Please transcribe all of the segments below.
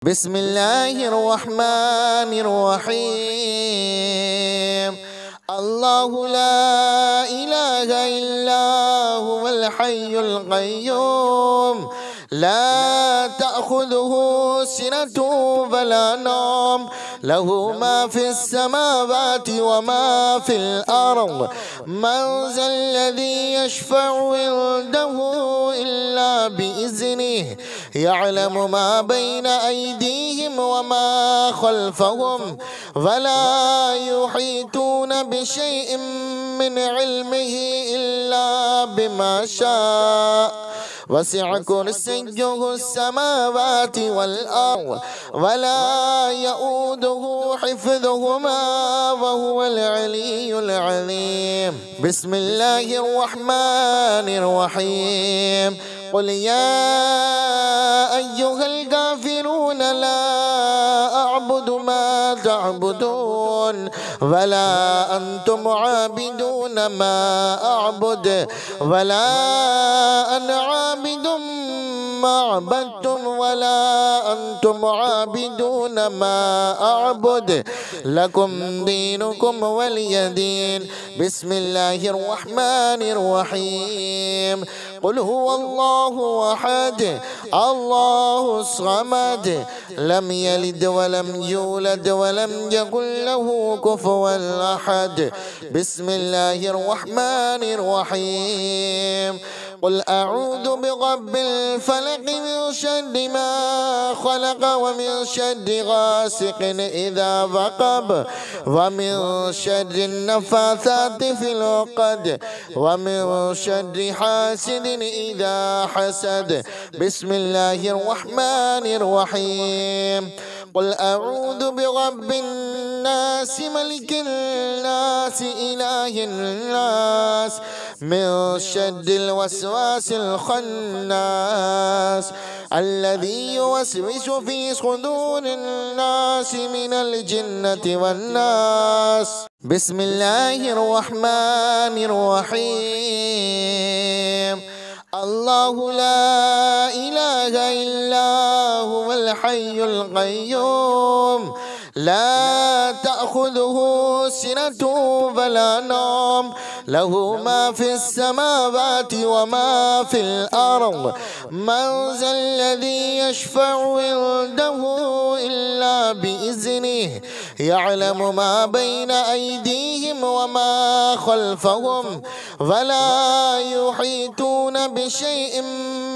بسم الله الرحمن الرحيم. الله لا إله إلا هو الحي القيوم لا تأخذه سنة ولا نوم له ما في السماوات وما في الأرض من ذا الذي يشفع عنده إلا بإذنه يعلم ما بين أيديهم وما خلفهم ولا يحيطون بشيء من علمه إلا بما شاء وسع كرسيه السماوات والأرض ولا يؤوده حفظهما وهو العلي العظيم. بسم الله الرحمن الرحيم. قل يا أيها الكافرون لا أعبد ما تعبدون ولا أنتم عابدون ما أعبد ولا أنا عابد ما عبدتم ولا أنتم عابدون ما أعبد لكم دينكم ولي دين. بسم الله الرحمن الرحيم. قل هو الله أحد الله الصمد لم يلد ولم يولد ولم يكن له كفوا أحد. بسم الله الرحمن الرحيم. قل أعوذ برب الفلق من شر ما خلق ومن شر غاسق إذا وقب ومن شر النفاثات في العقد ومن شر حاسد إذا حسد. بسم الله الرحمن الرحيم. قل أعوذ برب الناس ملك الناس إله الناس من شر الوسواس الخناس الذي يوسوس في صدور الناس من الجنة والناس. بسم الله الرحمن الرحيم. الله لا إله إلا هو الحي القيوم لا تأخذه سنة ولا نوم له ما في السماوات وما في الأرض من ذا الذي يشفع عنده إلا بإذنه يعلم ما بين أيديهم وما خلفهم ولا يحيطون بشيء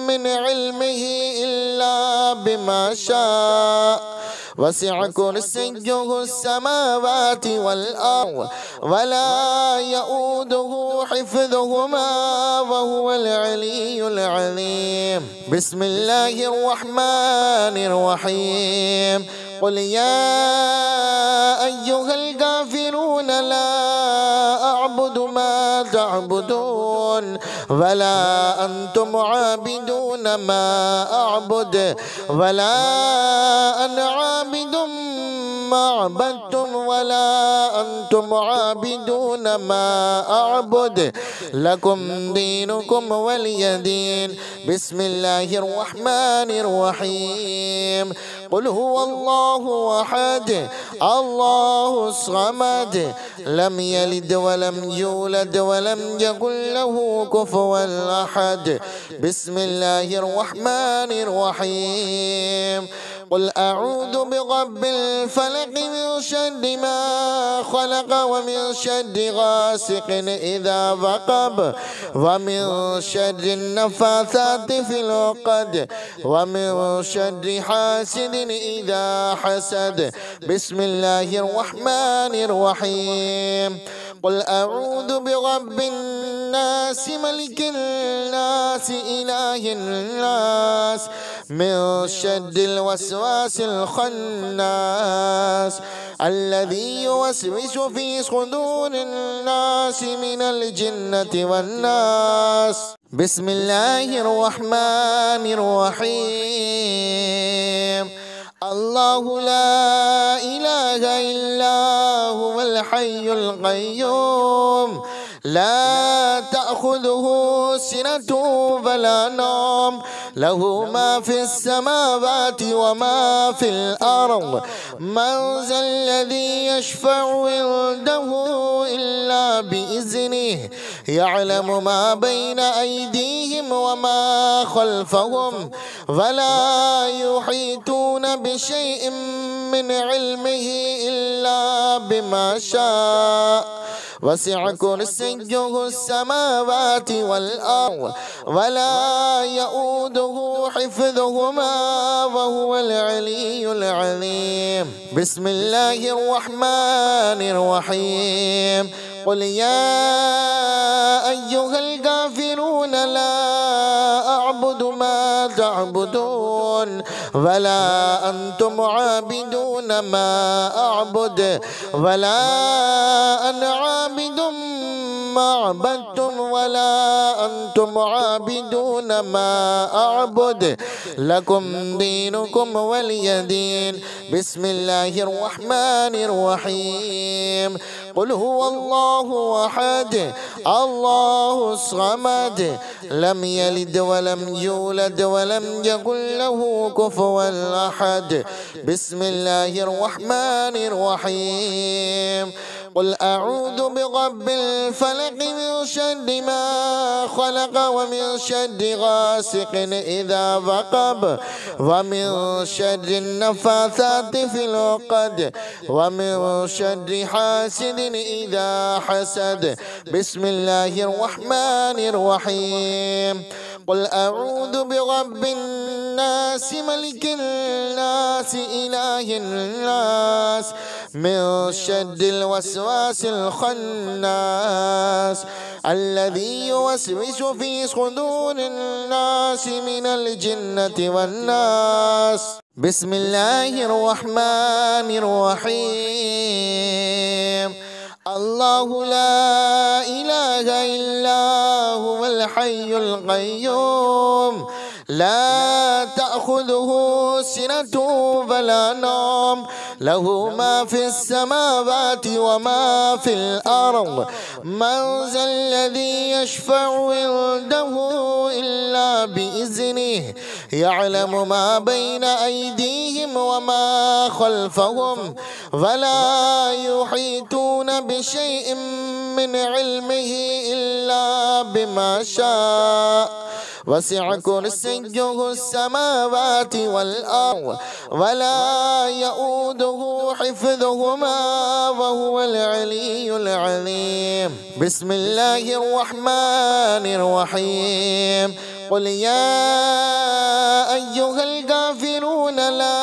من علمه إلا بما شاء وسع كرسيه السماوات والأرض ولا يؤوده حفظهما وهو العلي العظيم. بسم الله الرحمن الرحيم. قل يا أيها الكافرون لا أعبد ما تعبدون ولا أنتم عابدون ما أعبد ولا أنا عابد ما عبدتم ولا أنتم عابدون ما أعبد لكم دينكم ولي دين. بسم الله الرحمن الرحيم. قل هو الله أحد الله الصمد لم يلد ولم يولد ولم يكن له كفوا أحد. بسم الله الرحمن الرحيم. قل أعوذ برب الفلق من شر ما خلق ومن شر غاسق إذا وقب ومن شر النفاثات في العقد ومن شر حاسد إذا حسد. بسم الله الرحمن الرحيم. قل أعوذ برب الناس ملك الناس إله الناس من شر الوسواس الخناس الذي يوسوس في صدور الناس من الجنة والناس. بسم الله الرحمن الرحيم. الله لا إله إلا هو الحي القيوم لا تأخذه سنة ولا نوم له ما في السماوات وما في الأرض من ذا الذي يشفع عنده إلا بإذنه يعلم ما بين أيديهم وما خلفهم ولا يحيطون بشيء من علمه إلا بما شاء وسع كرسيه السماوات والأرض ولا يؤوده حفظهما وهو العلي العظيم. بسم الله الرحمن الرحيم. قل يا أيها الكافرون لا أعبد ما تعبدون ولا أنتم عابدون ما أعبد ولا أنا عابد ما عبدتم ولا أنتم عابدون ما أعبد لكم دينكم ولي دين. بسم الله الرحمن الرحيم. قل هو الله أحد الله الصمد لم يلد ولم يولد ولم يكن له كفوا أحد. بسم الله الرحمن الرحيم. قل أعوذ برب الفلق من شر ما خلق ومن شر غاسق إذا وقب ومن شر النفاثات في العقد ومن شر حاسد إذا حسد. بسم الله الرحمن الرحيم. قل أعوذ برب الناس ملك الناس إله الناس من شر الوسواس الخناس الذي يوسوس في صدور الناس من الجنة والناس. بسم الله الرحمن الرحيم. الله لا إله إلا هو الحي القيوم لا تأخذه سنة ولا نوم له ما في السماوات وما في الأرض من ذا الذي يشفع عنده إلا بإذنه يعلم ما بين أيديهم وما خلفهم ولا يحيطون بشيء من علمه إلا بما شاء وسع كرسيه السماوات والأرض ولا يؤوده حفظهما وهو العلي العظيم. بسم الله الرحمن الرحيم. قل يا أيها الكافرون لا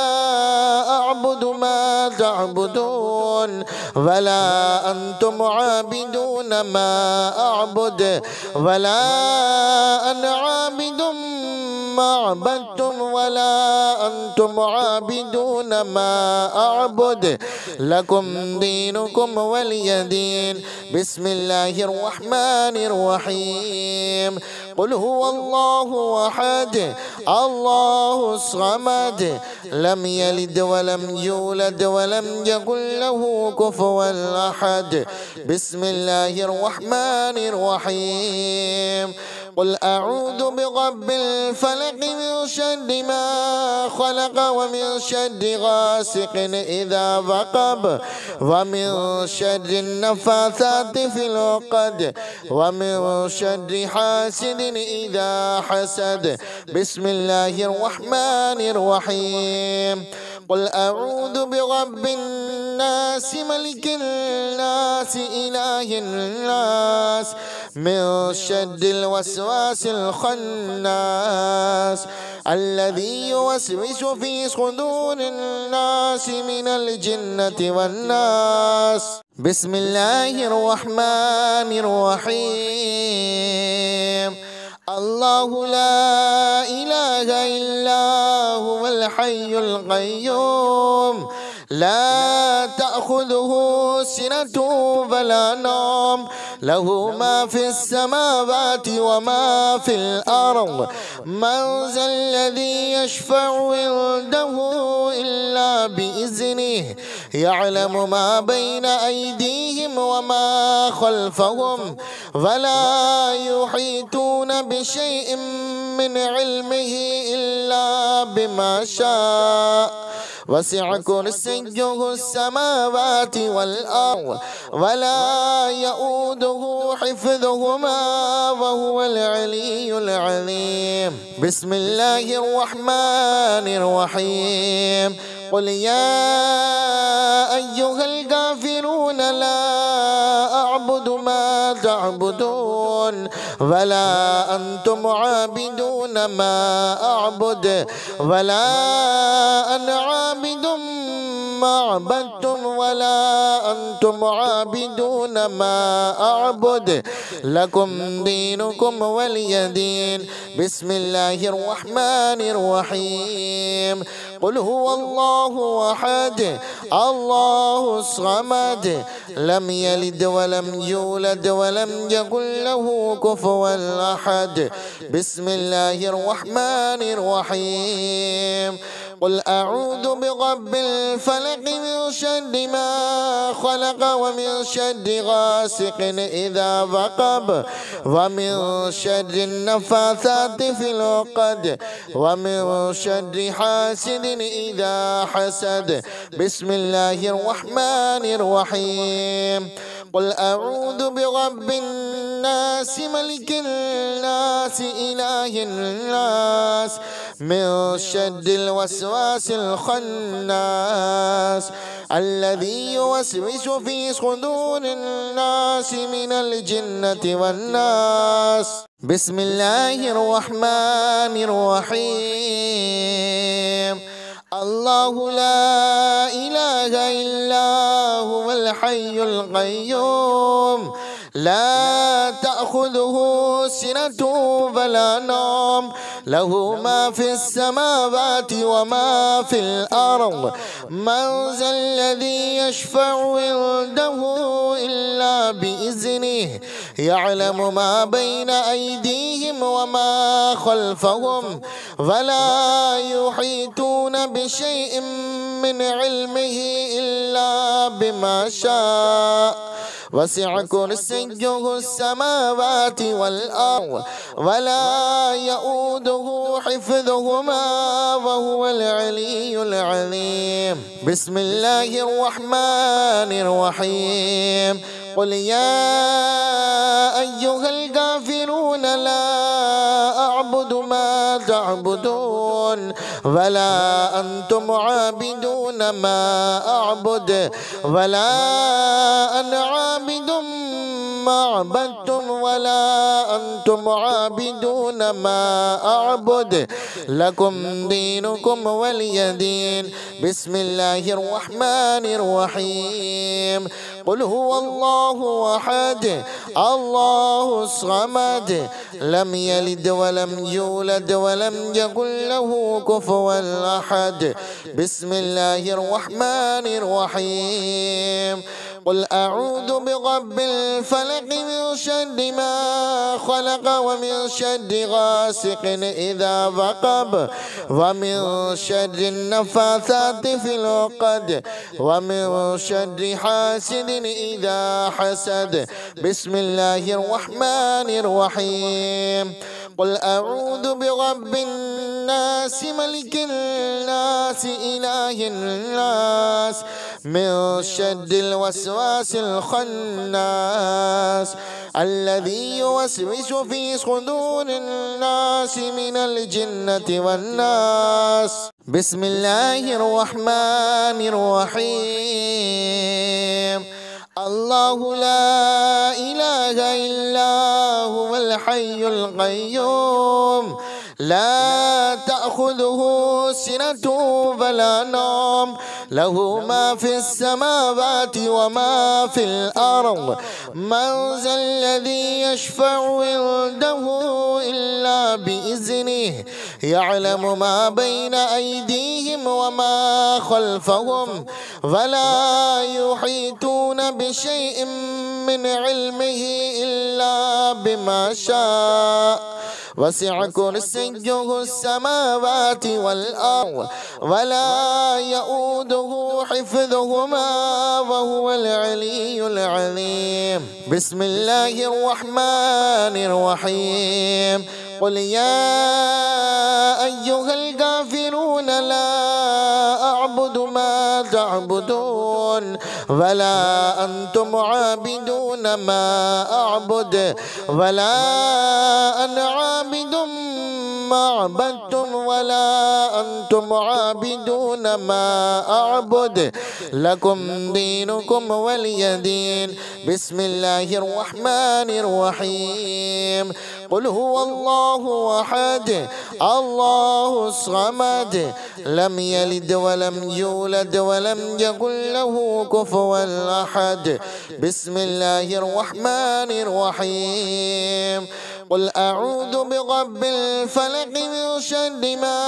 أعبد ما تعبدون ولا أنتم عابدون ما أعبد ولا أنا عابد ما عبدتم ولا أنتم عابدون ما أعبد لكم دينكم ولي دين. بسم الله الرحمن الرحيم. قل هو الله أحد الله الصمد لم يلد ولم يولد ولم يكن له كفوا أحد. بسم الله الرحمن الرحيم. قل أعوذ برب الفلق من شر ما خلق ومن شر غاسق إذا وقب ومن شر النفاثات في العقد ومن شر حاسد إذا حسد. بسم الله الرحمن الرحيم. قل أعوذ برب الناس ملك الناس إله الناس من شر الوسواس الخناس الذي يوسوس في صدور الناس من الجنة والناس. بسم الله الرحمن الرحيم. الله لا إله إلا هو الحي القيوم لا تأخذه سنة ولا نوم له ما في السماوات وما في الأرض من ذا الذي يشفع عنده إلا بإذنه يعلم ما بين أيديهم وما خلفهم ولا يحيطون بشيء من علمه إلا بما شاء وسع كرسيه السماوات والأرض ولا يؤوده حفظهما وهو العلي العظيم. بسم الله الرحمن الرحيم. قل يا أيها الكافرون لا أعبد ما تعبدون ولا أنتم عابدون ما أعبد ولا أنا عابد ما عبدتم ولا أنتم عابدون ما أعبد لكم دينكم ولي دين. بسم الله الرحمن الرحيم. قل هو الله أحد الله الصمد لم يلد ولم يولد ولم يكن له كفوا أحد. بسم الله الرحمن الرحيم. قل أعوذ برب الفلق من شر ما خلق ومن شر غاسق إذا وقب ومن شر النفاثات في العقد ومن شر حاسد إذا حسد. بسم الله الرحمن الرحيم. قل أعوذ برب الناس ملك الناس إله الناس من شر الوسواس الخناس الذي يوسوس في صدور الناس من الجنة والناس. بسم الله الرحمن الرحيم. الله لا إله إلا هو الحي القيوم لا تأخذه سنة ولا نوم له ما في السماوات وما في الأرض من ذا الذي يشفع عنده إلا بإذنه يعلم ما بين أيديهم وما خلفهم ولا يحيطون بشيء من علمه إلا بما شاء وسع كرسيه السماوات والأرض ولا يؤوده حفظهما وهو العلي العظيم. بسم الله الرحمن الرحيم. قل يا أيها الكافرون لا أعبد ما تعبدون ولا أنتم عابدون ما أعبد ولا أنا عابد ما عبدتم ولا أنتم عابدون ما أعبد لكم دينكم ولي دين. بسم الله الرحمن الرحيم. قل هو الله أحد الله الصمد لم يلد ولم يولد ولم يكن له كفوا أحد. بسم الله الرحمن الرحيم. قل أعوذ برب الفلق من شر ما خلق ومن شر غاسق إذا وقب ومن شر النفاثات في العقد ومن شر حاسد إذا حسد. بسم الله الرحمن الرحيم. قل أعوذ برب الناس ملك الناس إله الناس من شر الوسواس الخناس الذي يوسوس في صدور الناس من الجنة والناس. بسم الله الرحمن الرحيم. الله لا إله إلا هو الحي القيوم لا تأخذه سنة ولا نوم له ما في السماوات وما في الأرض من ذا الذي يشفع عنده إلا بإذنه يعلم ما بين أيديهم وما خلفهم ولا يحيطون بشيء من علمه إلا بما شاء وسع كرسيه السماوات والأرض ولا يؤوده حفظهما وهو العلي العظيم. بسم الله الرحمن الرحيم. قل يا أيها الكافرون لا أعبد ما تعبدون ولا أنتم عابدون ما أعبد ولا أنا عابد ما عبدتم ولا أنتم عابدون ما أعبد لكم دينكم ولي دين. بسم الله الرحمن الرحيم. قل هو الله أحد الله الصمد لم يلد ولم يولد ولم يكن له كفوا أحد. بسم الله الرحمن الرحيم. قل أعوذ برب الفلق من شر ما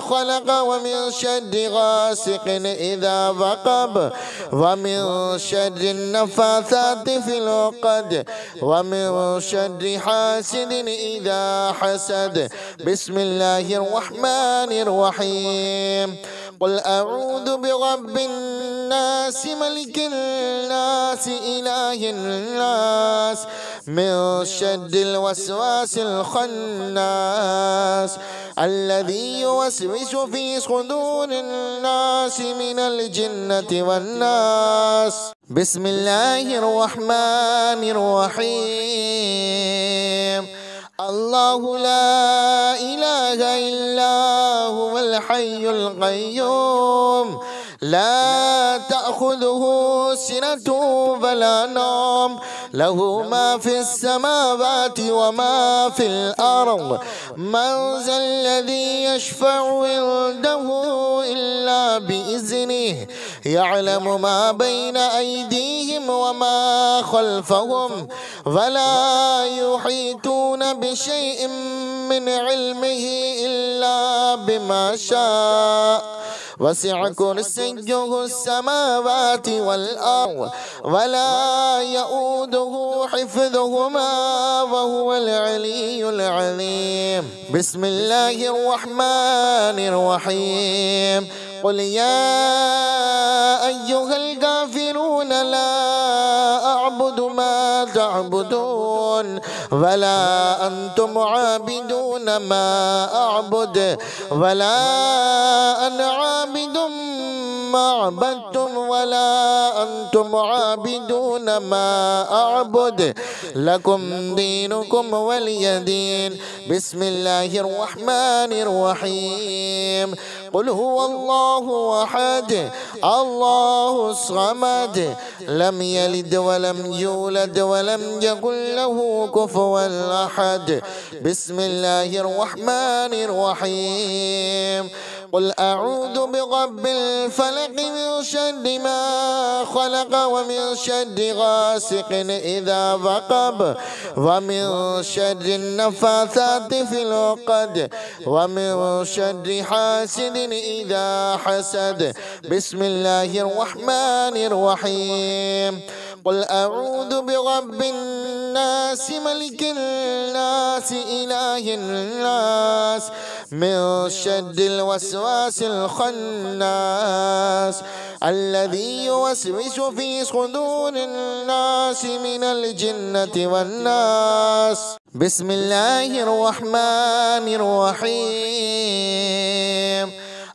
خلق ومن شر غاسق إذا وقب ومن شر النفاثات في العقد ومن شر حاسد إذا حسد. بسم الله الرحمن الرحيم. قل أعوذ برب الناس ملك الناس إله الناس من شر الوسواس الخناس الذي يوسوس في صدور الناس من الجنة والناس. بسم الله الرحمن الرحيم. الله لا إله إلا هو الحي القيوم لا تأخذه سنة ولا نوم له ما في السماوات وما في الأرض. من ذا الذي يشفع عنده إلا بإذنه يعلم ما بين أيديهم وما خلفهم ولا يحيطون بشيء من علمه إلا بما شاء. وسع كرسيه السماوات والأرض ولا يؤوده حفظهما وهو العلي العظيم. بسم الله الرحمن الرحيم. قل يا أيها الكافرون لا أعبد ما تعبدون ولا أنتم عابدون ما أعبد ولا أنا عابد ما عبدتم ولا أنتم عابدون ما أعبد لكم دينكم ولي دين. بسم الله الرحمن الرحيم. قل هو الله أحد الله الصمد لم يلد ولم يولد ولم يكن له كفوا أحد. بسم الله الرحمن الرحيم. قل أعوذ برب الفلق من شر ما خلق ومن شر غاسق إذا وقب ومن شر النفاثات في العقد ومن شر حاسد إذا حسد. بسم الله الرحمن الرحيم. قل أعوذ برب الناس ملك الناس إله الناس من شر الوسواس الخناس الذي يوسوس في صدور الناس من الجنة والناس. بسم الله الرحمن الرحيم.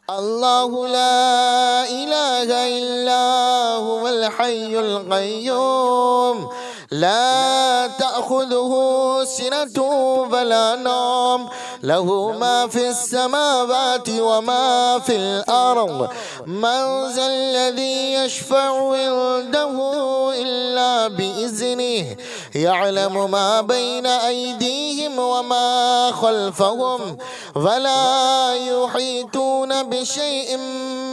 الله لا إله إلا هو الحي القيوم لا تأخذه سنة ولا نوم له ما في السماوات وما في الأرض. من ذا الذي يشفع عنده إلا بإذنه يعلم ما بين أيديهم وما خلفهم ولا يحيطون بشيء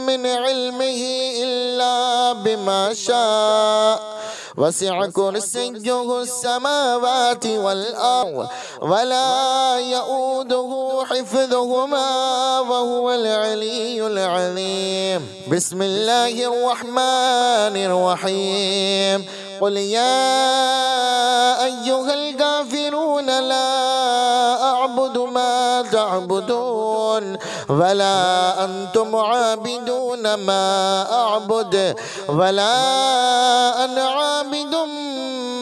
من علمه إلا بما شاء. وسع كرسيه السماوات والأرض ولا يؤوده حفظهما وهو العلي العظيم. بسم الله الرحمن الرحيم. قل يا أيها الكافرون لا أعبد ما تعبدون ولا أنتم عابدون ما أعبد ولا أنا عابد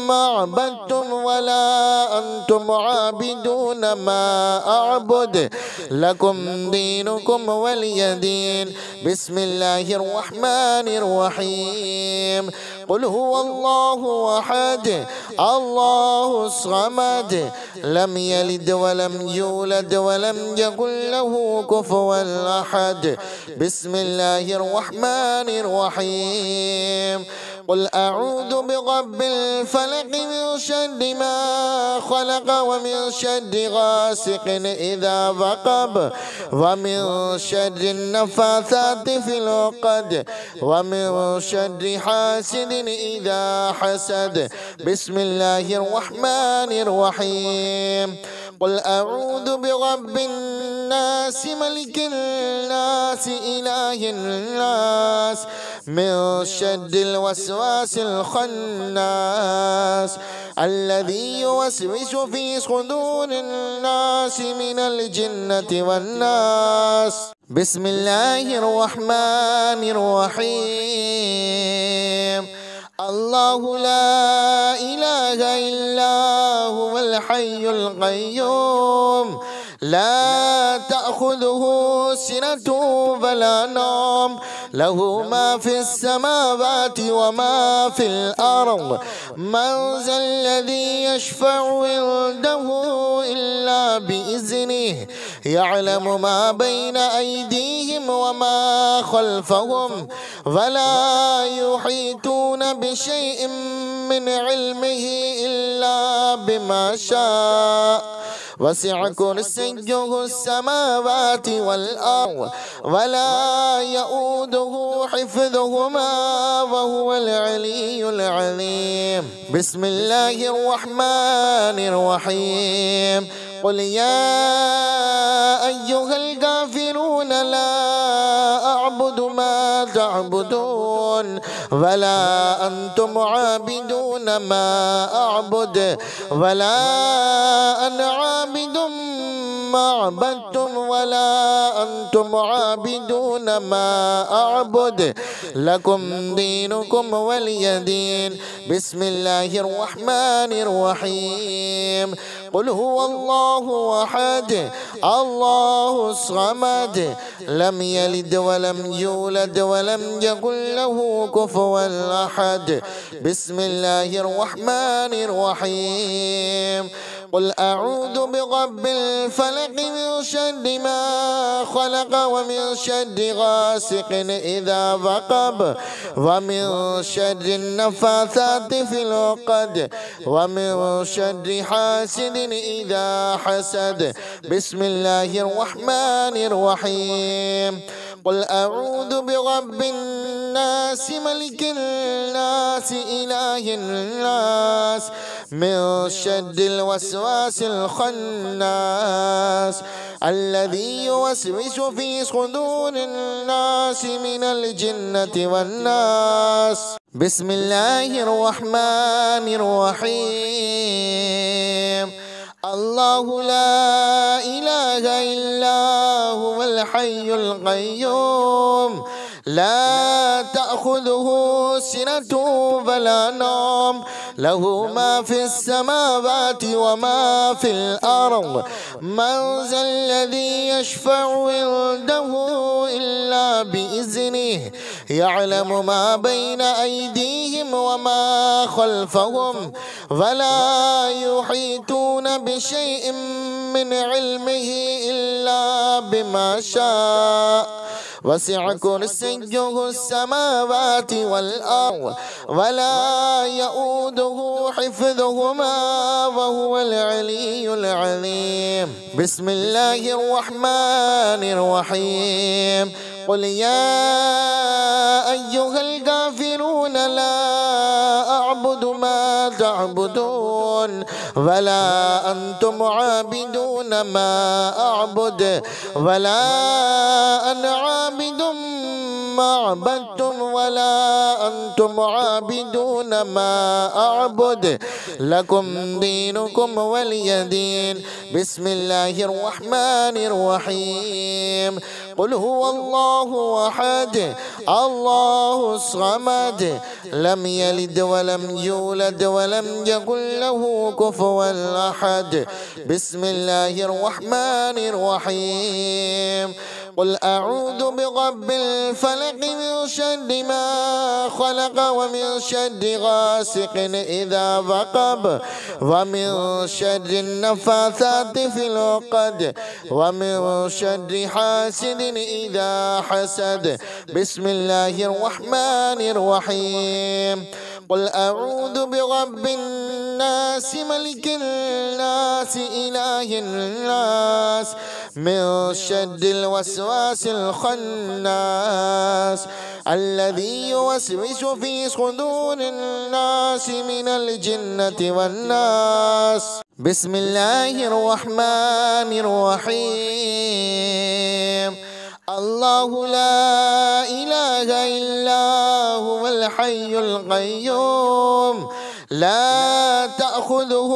ما عبدتم ولا أنتم عابدون ما أعبد لكم دينكم ولي دين. بسم الله الرحمن الرحيم. قل هو الله أحد الله الصمد لم يلد ولم يولد ولم يكن له كفوا أحد. بسم الله الرحمن الرحيم. قل أعوذ برب الفلق من شر ما خلق ومن شر غاسق إذا وقب ومن شر النفاثات في العقد ومن شر حاسد إذا حسد. بسم الله الرحمن الرحيم. قل أعوذ برب الناس ملك الناس إله الناس من شر الوسواس الخناس الذي يوسوس في صدور الناس من الجنة والناس. بسم الله الرحمن الرحيم. الله لا إله إلا هو الحي القيوم لا تأخذه سنة ولا نوم له ما في السماوات وما في الأرض. من ذا الذي يشفع عنده إلا بإذنه يعلم ما بين أيديهم وما خلفهم ولا يحيطون بشيء من علمه إلا بما شاء. وسع كرسيه السماوات والأرض ولا يؤوده حفظهما وهو العلي العظيم. بسم الله الرحمن الرحيم. قل يا أيها الكافرون لا أعبد ما تعبدون ولا أنتم عابدون ما أعبد ولا أنا عابد ما عبدتم ولا أنتم عابدون ما أعبد لكم دينكم ولي دين. بسم الله الرحمن الرحيم. قل هو الله أحد الله الصمد لم يلد ولم يولد ولم يكن له كفوا أحد. بسم الله الرحمن الرحيم. قل أعوذ برب الفلق من شر ما خلق ومن شر غاسق إذا وقب ومن شر النفاثات في العقد ومن شر حاسد إذا حسد. بسم الله الرحمن الرحيم. قل أعوذ برب الناس ملك الناس إله الناس من شر الوسواس الخناس الذي يوسوس في صدور الناس من الجنة والناس. بسم الله الرحمن الرحيم. الله لا إله إلا هو الحي القيوم لا تأخذه سنة ولا نوم له ما في السماوات وما في الأرض. من ذا الذي يشفع عنده إلا بإذنه يعلم ما بين أيديهم وما خلفهم ولا يحيطون بشيء من علمه إلا بما شاء. وسع كرسيه السماوات والأرض ولا يؤوده حفظهما وهو العلي العظيم. بسم الله الرحمن الرحيم. قل يا أيها الكافرون لا أعبد ما تعبدون ولا أنتم عابدون ما أعبد ولا أنا عابد ما عبدتم ولا أنتم عابدون ما أعبد لكم دينكم ولي دين. بسم الله الرحمن الرحيم. قل هو الله أحد الله الصمد لم يلد ولم يولد ولم يكن له كفوا أحد. بسم الله الرحمن الرحيم. قل أعوذ برب الفلق من شر ما خلق ومن شر غاسق إذا وقب ومن شر النفاثات في العقد ومن شر حاسد إذا حسد. بسم الله الرحمن الرحيم. قل أعوذ برب الناس ملك الناس إله الناس من شر الوسواس الخناس الذي يوسوس في صدور الناس من الجنة والناس. بسم الله الرحمن الرحيم. الله لا إله إلا هو الحي القيوم لا تأخذه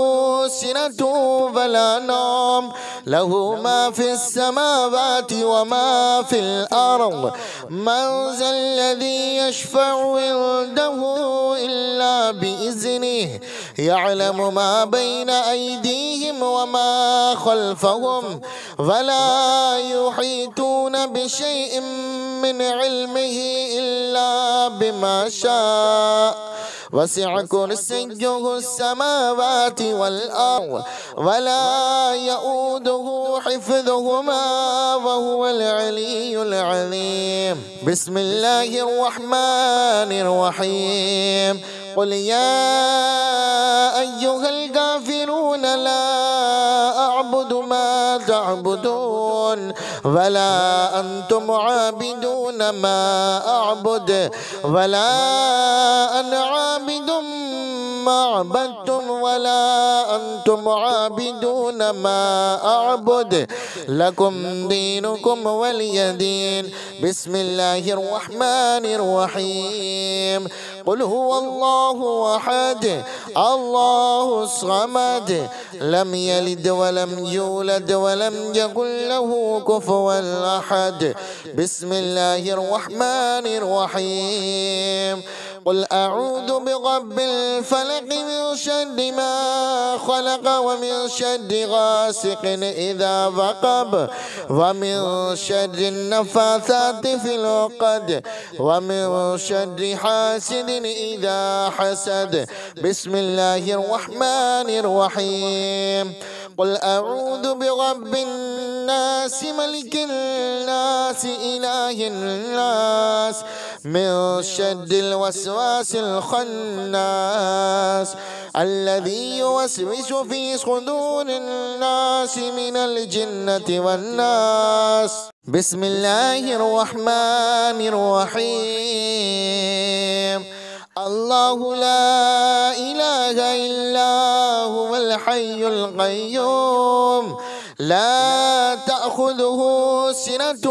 سنة ولا نوم له ما في السماوات وما في الأرض. من ذا الذي يشفع عنده إلا بإذنه يعلم ما بين أيديهم وما خلفهم ولا يحيطون بشيء من علمه إلا بما شاء. وسع كرسيه السماوات والأرض ولا يؤوده حفظهما وهو العلي العظيم. بسم الله الرحمن الرحيم. قل يا أيها الكافرون لا أعبد ما تعبدون ولا أنتم عابدون ما أعبد ولا أنا عابد ما عبدتم ولا أنتم عابدون ما أعبد لكم دينكم ولي دين. بسم الله الرحمن الرحيم. قل هو الله أحد الله الصمد لم يلد ولم يولد ولم يكن له كفوا أحد. بسم الله الرحمن الرحيم. قل أعوذ برب الفلق من شر ما خلق ومن شر غاسق إذا وقب ومن شر النفاثات في العقد ومن شر حاسد إذا حسد. بسم الله الرحمن الرحيم. قل أعوذ برب الناس ملك الناس إله الناس من شر الوسواس الخناس الذي يوسوس في صدور الناس من الجنة والناس. بسم الله الرحمن الرحيم. الله لا إله إلا هو الحي القيوم لا تأخذه سنة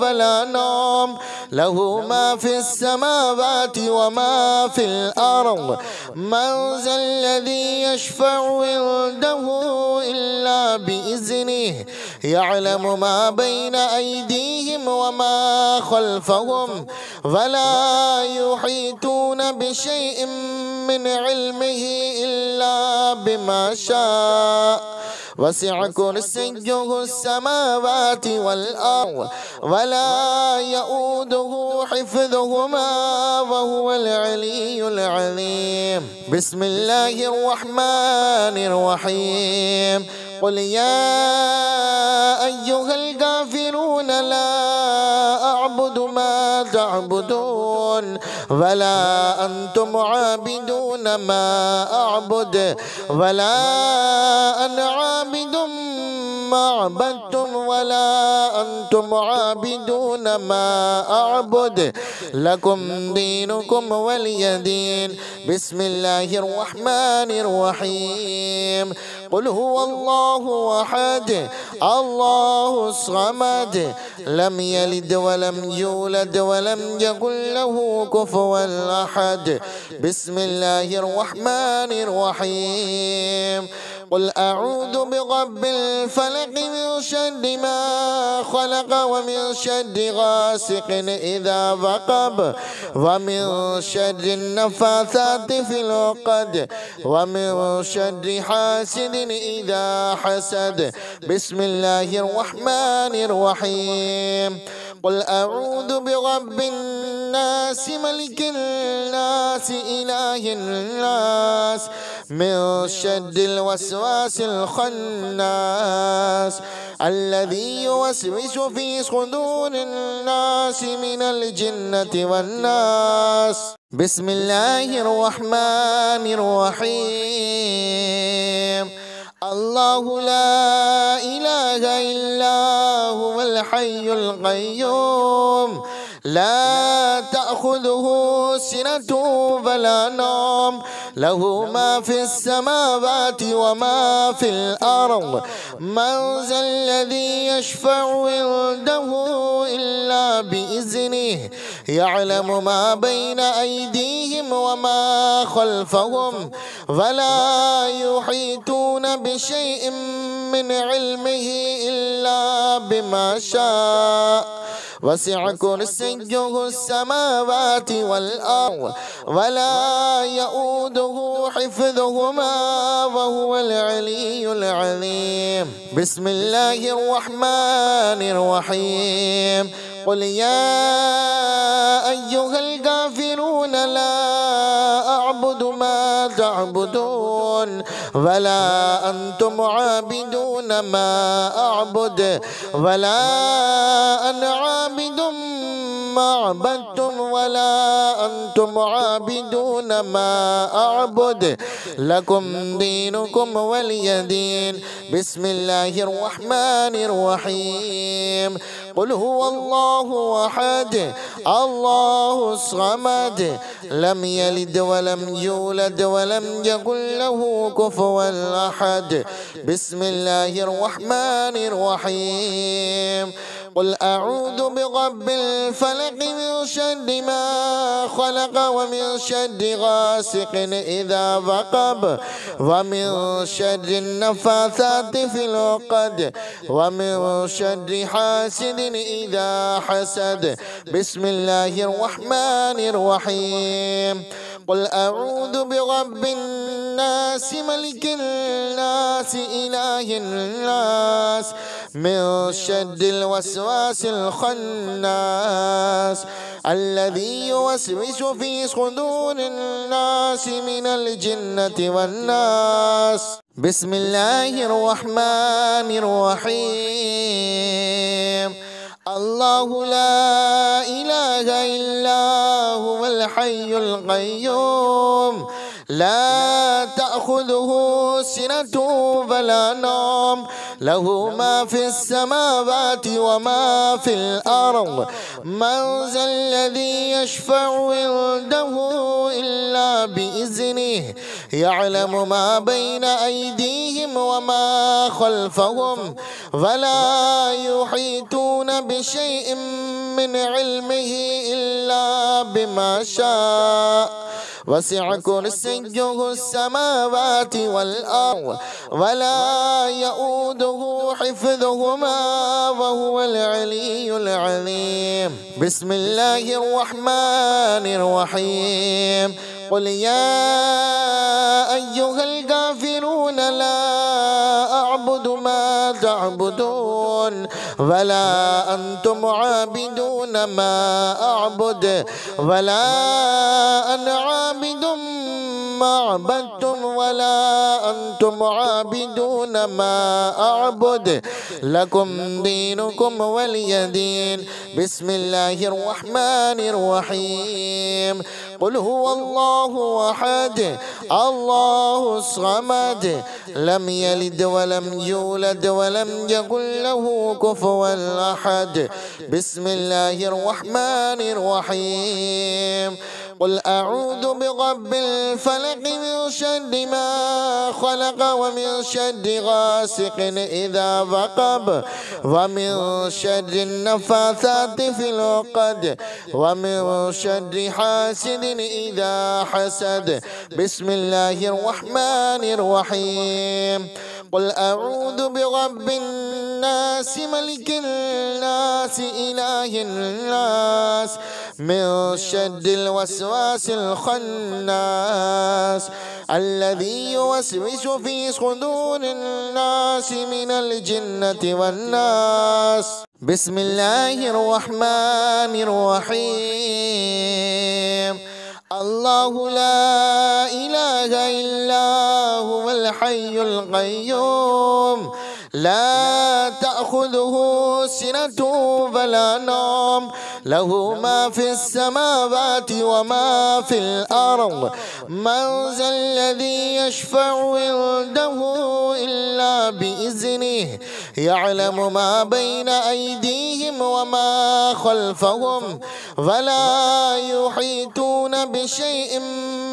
ولا نوم له ما في السماوات وما في الأرض. من ذا الذي يشفع عنده إلا بإذنه يعلم ما بين أيديهم وما خلفهم ولا يحيطون بشيء من علمه إلا بما شاء. وسع كرسيه السماوات والأرض ولا يؤوده حفظهما وهو العلي العظيم. بسم الله الرحمن الرحيم. قل يا أيها الكافرون لا أعبد ما تعبدون ولا أنتم عابدون ما أعبد ولا أنا عابد ما عبدتم ولا أنتم عابدون ما أعبد لكم دينكم ولي دين. بسم الله الرحمن الرحيم. قل هو الله أحد الله الصمد لم يلد ولم يولد ولم يكن له كفوا أحد. بسم الله الرحمن الرحيم. قل أعوذ برب الفلق من شر ما خلق ومن شر غاسق إذا وقب ومن شر النفاثات في العقد ومن شر حاسد إذا حسد. بسم الله الرحمن الرحيم. قل أعوذ برب الناس ملك الناس إله الناس من شر الوسواس الخناس الذي يوسوس في صدور الناس من الجنة والناس. بسم الله الرحمن الرحيم. الله لا إله إلا هو الحي القيوم لا تأخذه سنة ولا نوم له ما في السماوات وما في الأرض. من ذا الذي يشفع عنده إلا بإذنه يعلم ما بين أيديهم وما خلفهم ولا يحيطون بشيء من علمه إلا بما شاء. وسع كرسيه السماوات والأرض ولا يؤوده حفظهما وهو العلي العظيم. بسم الله الرحمن الرحيم. قل يا أيها الكافرون لا أعبد ما تعبدون ولا أنتم عابدون ما أعبد ولا أنا عابد ما عبدتم ولا أنتم عابدون ما أعبد لكم دينكم ولي دين. بسم الله الرحمن الرحيم. قل هو الله أحد الله الصمد لم يلد ولم يولد ولم يكن له كفوا أحد. بسم الله الرحمن الرحيم. قل أعوذ برب الفلق من شر ما خلق ومن شر غاسق إذا وقب ومن شر النفاثات في العقد ومن شر حاسد إذا حسد. بسم الله الرحمن الرحيم. قل أعوذ برب الناس ملك الناس إله الناس من شر الوسواس الخناس الذي يوسوس في صدور الناس من الجنة والناس. بسم الله الرحمن الرحيم. الله لا إله إلا هو الحي القيوم لا تأخذه سنة ولا نوم له ما في السماوات وما في الأرض. من ذا الذي يشفع عنده إلا بإذنه يعلم ما بين أيديهم وما خلفهم ولا يحيطون بشيء من علمه إلا بما شاء. وسع كرسيه السماوات والأرض ولا يؤوده حفظهما وهو العلي العظيم. بسم الله الرحمن الرحيم. قل يا أيها الكافرون لا أعبد ما تعبدون ولا أنتم عابدون ما أعبد ولا أنا عابد ما عبدتم ولا أنتم عابدون ما أعبد لكم دينكم ولي دين. بسم الله الرحمن الرحيم. قل هو الله أحد الله الصمد لم يلد ولم يولد ولم يكن له كفوا أحد. بسم الله الرحمن الرحيم. قل أعوذ برب الفلق من شر ما خلق ومن شر غاسق إذا وقب ومن شر النفاثات في العقد ومن شر حاسد إذا حسد. بسم الله الرحمن الرحيم. قل أعوذ برب الناس ملك الناس إله الناس من شر الوسواس الخناس الذي يوسوس في صدور الناس من الجنة والناس. بسم الله الرحمن الرحيم. الله لا إله إلا هو الحي القيوم لا تأخذه سنة ولا نوم له ما في السماوات وما في الأرض. من ذا الذي يشفع عنده إلا بإذنه يعلم ما بين أيديهم وما خلفهم ولا يحيطون بشيء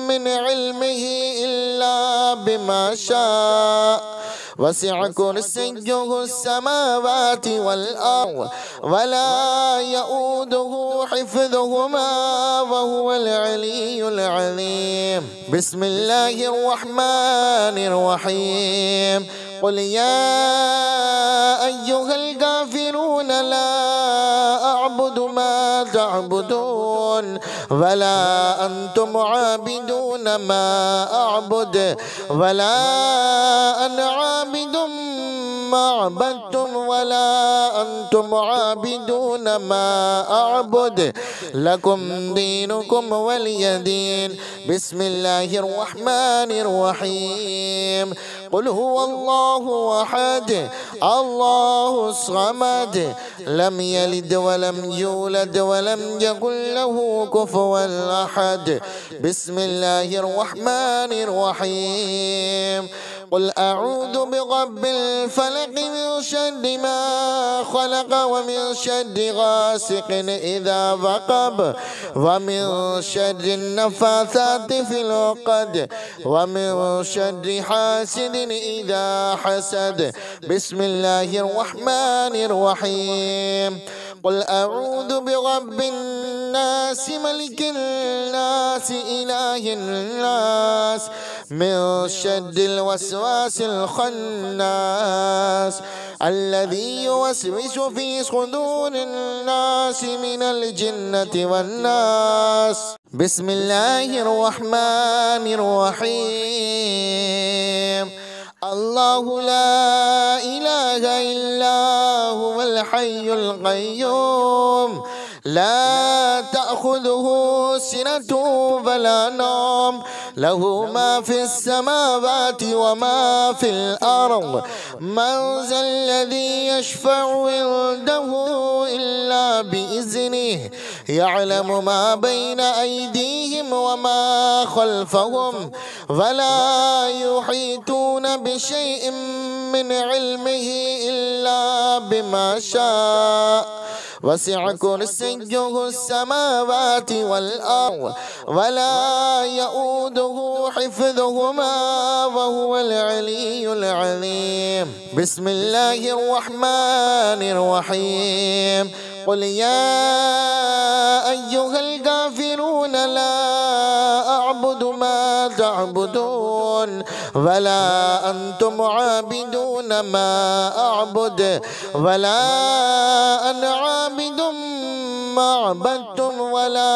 من علمه إلا بما شاء. وسع كرسيه السماوات والأرض ولا يؤوده حفظهما وهو العلي العظيم. بسم الله الرحمن الرحيم. قل يا أيها الكافرون لا أعبد ما تعبدون ولا أنتم عابدون ما أعبد ولا أنا عابد ما عبدتم ولا أنتم عابدون ما أعبد لكم دينكم ولي دين. بسم الله الرحمن الرحيم. قل هو الله أحد الله الصمد لم يلد ولم يولد ولم يكن له كفوا أحد. بسم الله الرحمن الرحيم. قل أعوذ برب الفلق من شر ما خلق ومن شر غاسق إذا وقب ومن شر النفاثات في العقد ومن شر حاسد إذا حسد. بسم الله الرحمن الرحيم. قل أعوذ برب الناس ملك الناس إله الناس من شر الوسواس الخناس الذي يوسوس في صدور الناس من الجنة والناس. بسم الله الرحمن الرحيم. الله لا إله إلا هو الحي القيوم لا تأخذه سنة ولا نوم له ما في السماوات وما في الأرض. من ذا الذي يشفع عنده إلا بإذنه يعلم ما بين أيديهم وما خلفهم ولا يحيطون بشيء من علمه إلا بما شاء. وسع كرسيه السماوات والأرض ولا يؤوده حفظهما وهو العلي العظيم. بسم الله الرحمن الرحيم. قل يا أيها الكافرون لا أعبد ما تعبدون ولا أنتم عابدون ما أعبد ولا أنا عابد ما عبدتم ولا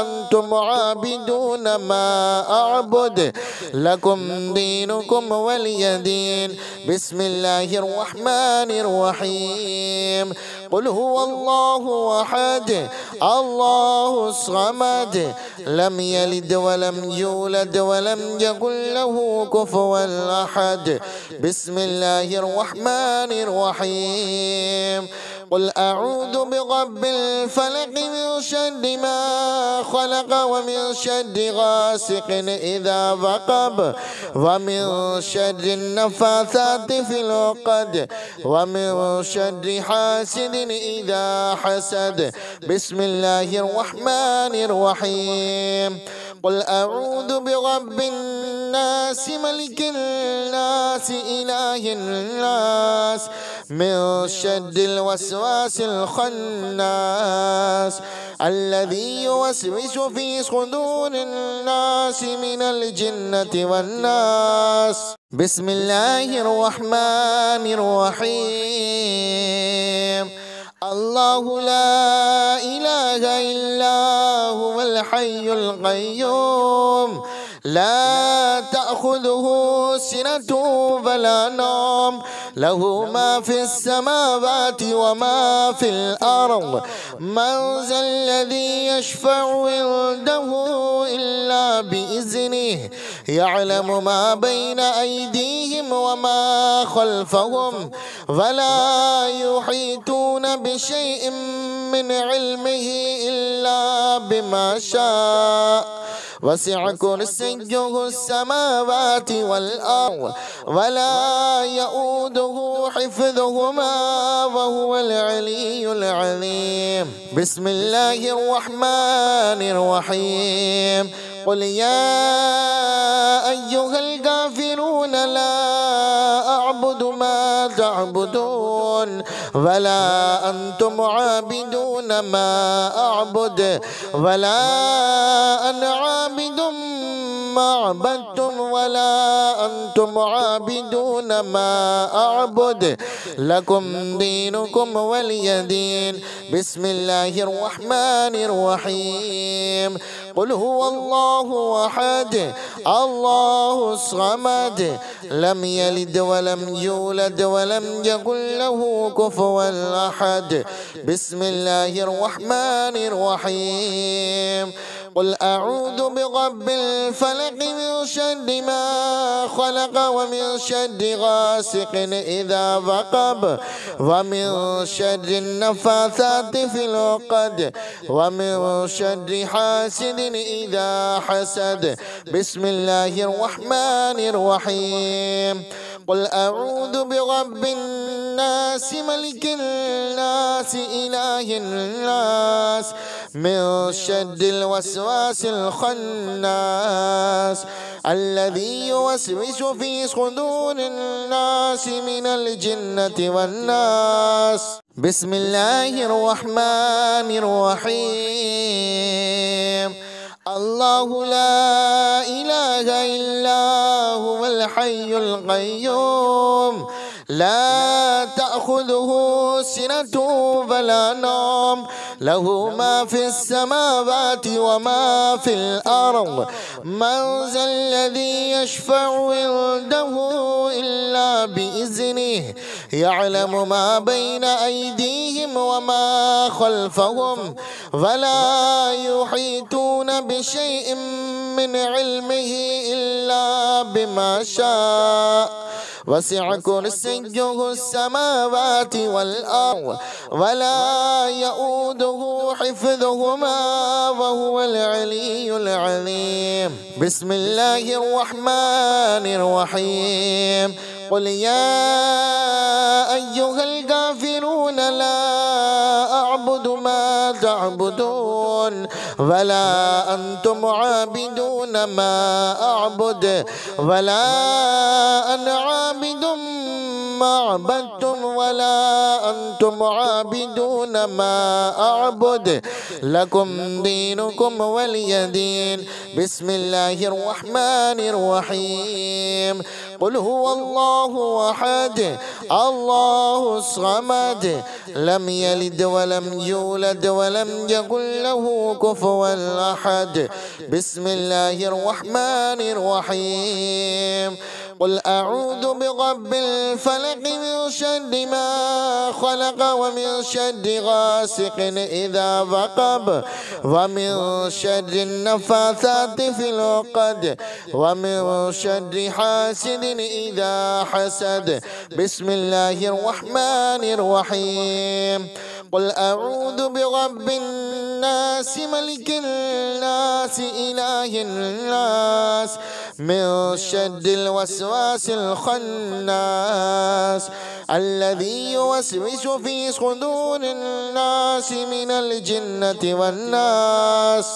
أنتم عابدون ما أعبد لكم دينكم ولي دين. بسم الله الرحمن الرحيم. قل هو الله أحد الله الصمد لم يلد ولم يولد ولم يكن له كفوا أحد. بسم الله الرحمن الرحيم. قل أعوذ برب الفلق من شر ما خلق ومن شر غاسق إذا وقب ومن شر النفاثات في العقد ومن شر حاسد إذا حسد. بسم الله الرحمن الرحيم. قل أعوذ برب الناس ملك الناس إله الناس من شر الوسواس الخناس الذي يوسوس في صدور الناس من الجنة والناس. بسم الله الرحمن الرحيم. الله لا إله إلا هو الحي القيوم لا تأخذه سنة ولا نوم له ما في السماوات وما في الأرض. من ذا الذي يشفع عنده إلا بإذنه يعلم ما بين أيديهم وما خلفهم ولا يحيطون بشيء من علمه إلا بما شاء. وسع كرسيه السماوات والأرض ولا يؤوده حفظهما وهو العلي العظيم. بسم الله الرحمن الرحيم. قل يا أيها الكافرون لا أعبد ما تعبدون ولا أنتم عابدون ما أعبد ولا أنا عابد ما عبدتم ولا أنتم عابدون ما أعبد لكم دينكم ولي دين. بسم الله الرحمن الرحيم. قل هو الله أحد الله الصمد لم يلد ولم يولد ولم يكن له كفوا أحد. بسم الله الرحمن الرحيم. قل أعوذ برب الفلق من شر ما خلق ومن شر غاسق إذا وقب ومن شر النفاثات في العقد ومن شر حاسد إذا حسد. بسم الله الرحمن الرحيم. قل أعوذ برب الناس ملك الناس إله الناس من شر الوسواس الخناس الذي يوسوس في صدور الناس من الجنة والناس. بسم الله الرحمن الرحيم. الله لا إله إلا هو الحي القيوم لا تأخذه سنة ولا نوم له ما في السماوات وما في الأرض. من ذا الذي يشفع عنده إلا بإذنه يعلم ما بين أيديهم وما خلفهم ولا يحيطون بشيء من علمه إلا بما شاء. وسع كرسيه السماوات والأرض ولا يؤوده حفظهما وهو العلي العظيم. بسم الله الرحمن الرحيم. قل يا أيها الكافرون لا أعبد ما تعبدون ولا أنتم عابدون ما أعبد ولا أنا عابد ما عبدتم ولا أنتم عابدون ما أعبد لكم دينكم ولي دين. بسم الله الرحمن الرحيم. قل هو الله أحد الله الصمد لم يلد ولم يولد ولم يكن له كفوا أحد. بسم الله الرحمن الرحيم. قل أعوذ برب الفلق من شر ما خلق ومن شر غاسق إذا وقب ومن شر النفاثات في العقد ومن شر حاسد إذا حسد. بسم الله الرحمن الرحيم. قل أعوذ برب الناس ملك الناس إله الناس من شر الوسواس الخناس الذي يوسوس في صدور الناس من الجنة والناس.